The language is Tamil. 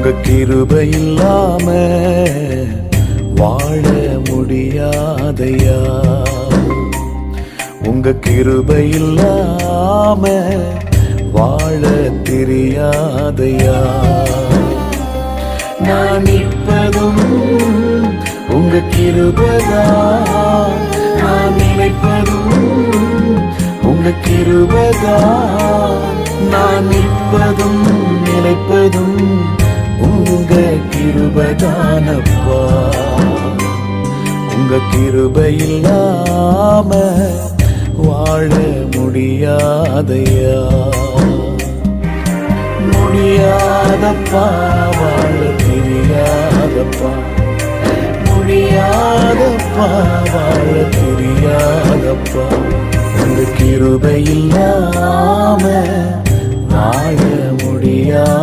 உங்க கிருபை இல்லாம வாழ முடியாதையா. உங்க கிருபை இல்லாம வாழ தெரியாதையா. நான் நிற்பதும் உங்க கிருபைதான், நான் நினைப்பதும் உங்க கிருபைதான். நான் நிற்பதும் நினைப்பதும் உங்க கிருபைதானப்பா. உங்க கிருபை இல்லாம வாழ முடியாதையா. முடியாதப்பா, வாழ தெரியாதப்பா. முடியாதப்பா, வாழ தெரியாதப்பா. உங்க கிருபை இல்லாம வாழ முடியாது.